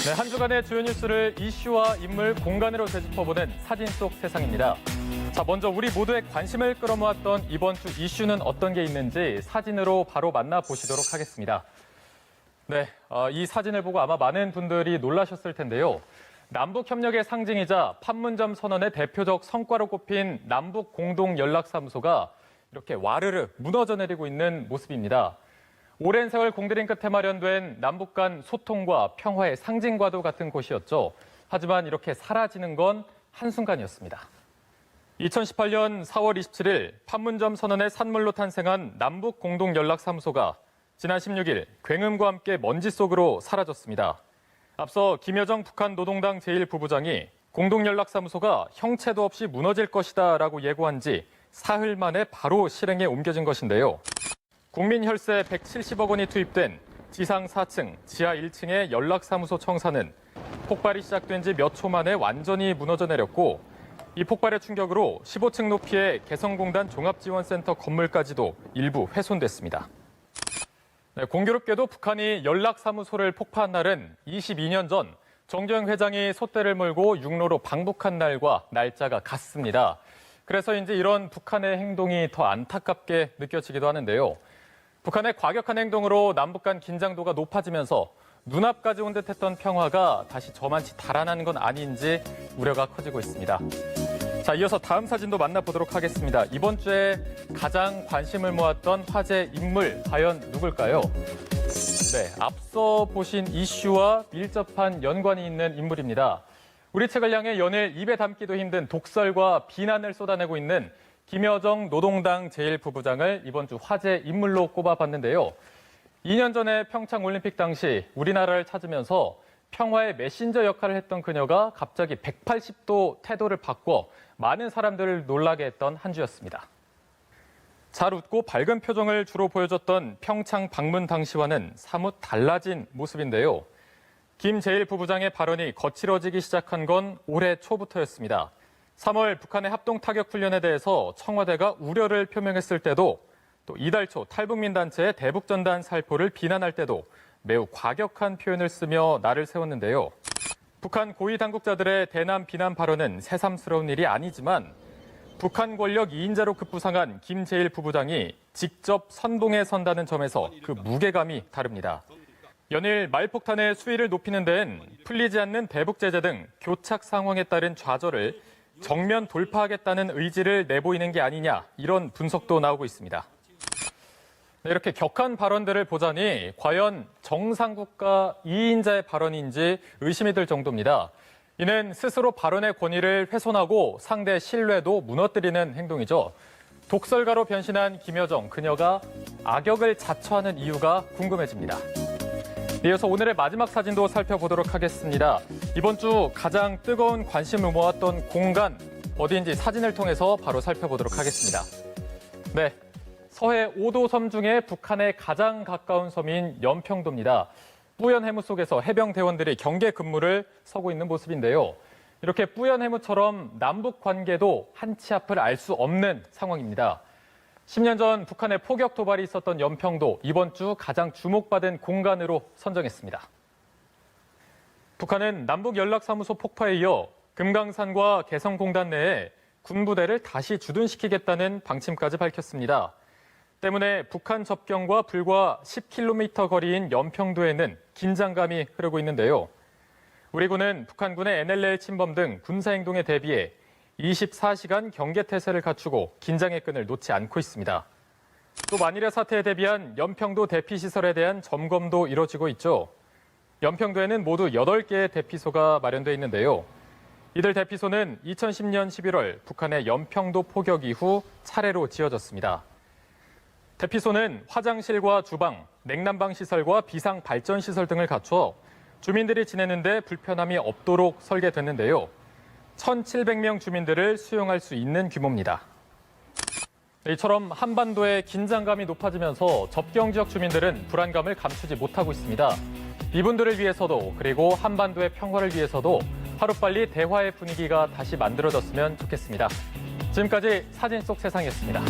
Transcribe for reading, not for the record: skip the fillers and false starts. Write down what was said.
네, 한 주간의 주요 뉴스를 이슈와 인물, 공간으로 되짚어보는 사진 속 세상입니다. 자, 먼저 우리 모두의 관심을 끌어모았던 이번 주 이슈는 어떤 게 있는지 사진으로 바로 만나보시도록 하겠습니다. 네, 이 사진을 보고 아마 많은 분들이 놀라셨을 텐데요. 남북협력의 상징이자 판문점 선언의 대표적 성과로 꼽힌 남북공동연락사무소가 이렇게 와르르 무너져 내리고 있는 모습입니다. 오랜 세월 공들인 끝에 마련된 남북 간 소통과 평화의 상징과도 같은 곳이었죠. 하지만 이렇게 사라지는 건 한순간이었습니다. 2018년 4월 27일 판문점 선언의 산물로 탄생한 남북공동연락사무소가 지난 16일 굉음과 함께 먼지 속으로 사라졌습니다. 앞서 김여정 북한 노동당 제1부부장이 공동연락사무소가 형체도 없이 무너질 것이다라고 예고한 지 사흘 만에 바로 실행에 옮겨진 것인데요. 국민 혈세 170억 원이 투입된 지상 4층, 지하 1층의 연락사무소 청사는 폭발이 시작된 지 몇 초 만에 완전히 무너져 내렸고 이 폭발의 충격으로 15층 높이의 개성공단 종합지원센터 건물까지도 일부 훼손됐습니다. 네, 공교롭게도 북한이 연락사무소를 폭파한 날은 22년 전 정주영 회장이 솥대를 몰고 육로로 방북한 날과 날짜가 같습니다. 그래서인지 이런 북한의 행동이 더 안타깝게 느껴지기도 하는데요. 북한의 과격한 행동으로 남북 간 긴장도가 높아지면서 눈앞까지 온 듯했던 평화가 다시 저만치 달아나는 건 아닌지 우려가 커지고 있습니다. 자, 이어서 다음 사진도 만나보도록 하겠습니다. 이번 주에 가장 관심을 모았던 화제 인물, 과연 누굴까요? 네, 앞서 보신 이슈와 밀접한 연관이 있는 인물입니다. 우리 책을 향해 연일 입에 담기도 힘든 독설과 비난을 쏟아내고 있는 김여정 노동당 제1부부장을 이번 주 화제 인물로 꼽아봤는데요. 2년 전에 평창 올림픽 당시 우리나라를 찾으면서 평화의 메신저 역할을 했던 그녀가 갑자기 180도 태도를 바꿔 많은 사람들을 놀라게 했던 한 주였습니다. 잘 웃고 밝은 표정을 주로 보여줬던 평창 방문 당시와는 사뭇 달라진 모습인데요. 김 제1부부장의 발언이 거칠어지기 시작한 건 올해 초부터였습니다. 3월 북한의 합동 타격 훈련에 대해서 청와대가 우려를 표명했을 때도 또 이달 초 탈북민 단체의 대북전단 살포를 비난할 때도 매우 과격한 표현을 쓰며 날을 세웠는데요. 북한 고위 당국자들의 대남 비난 발언은 새삼스러운 일이 아니지만 북한 권력 2인자로 급부상한 김 제1부부장이 직접 선봉에 선다는 점에서 그 무게감이 다릅니다. 연일 말폭탄의 수위를 높이는 데엔 풀리지 않는 대북 제재 등 교착 상황에 따른 좌절을 정면 돌파하겠다는 의지를 내보이는 게 아니냐, 이런 분석도 나오고 있습니다. 이렇게 격한 발언들을 보자니 과연 정상국가 2인자의 발언인지 의심이 들 정도입니다. 이는 스스로 발언의 권위를 훼손하고 상대 신뢰도 무너뜨리는 행동이죠. 독설가로 변신한 김여정, 그녀가 악역을 자처하는 이유가 궁금해집니다. 이어서 오늘의 마지막 사진도 살펴보도록 하겠습니다. 이번 주 가장 뜨거운 관심을 모았던 공간, 어디인지 사진을 통해서 바로 살펴보도록 하겠습니다. 네, 서해 5도 섬 중에 북한에 가장 가까운 섬인 연평도입니다. 뿌연 해무 속에서 해병 대원들이 경계 근무를 서고 있는 모습인데요. 이렇게 뿌연 해무처럼 남북 관계도 한치 앞을 알 수 없는 상황입니다. 10년 전 북한의 포격 도발이 있었던 연평도, 이번 주 가장 주목받은 공간으로 선정했습니다. 북한은 남북연락사무소 폭파에 이어 금강산과 개성공단 내에 군부대를 다시 주둔시키겠다는 방침까지 밝혔습니다. 때문에 북한 접경과 불과 10km 거리인 연평도에는 긴장감이 흐르고 있는데요. 우리 군은 북한군의 NLL 침범 등 군사행동에 대비해 24시간 경계태세를 갖추고 긴장의 끈을 놓지 않고 있습니다. 또 만일의 사태에 대비한 연평도 대피시설에 대한 점검도 이뤄지고 있죠. 연평도에는 모두 8개의 대피소가 마련돼 있는데요. 이들 대피소는 2010년 11월 북한의 연평도 포격 이후 차례로 지어졌습니다. 대피소는 화장실과 주방, 냉난방 시설과 비상 발전 시설 등을 갖춰 주민들이 지내는데 불편함이 없도록 설계됐는데요. 1,700명 주민들을 수용할 수 있는 규모입니다. 이처럼 한반도의 긴장감이 높아지면서 접경 지역 주민들은 불안감을 감추지 못하고 있습니다. 이분들을 위해서도, 그리고 한반도의 평화를 위해서도 하루빨리 대화의 분위기가 다시 만들어졌으면 좋겠습니다. 지금까지 사진 속 세상이었습니다.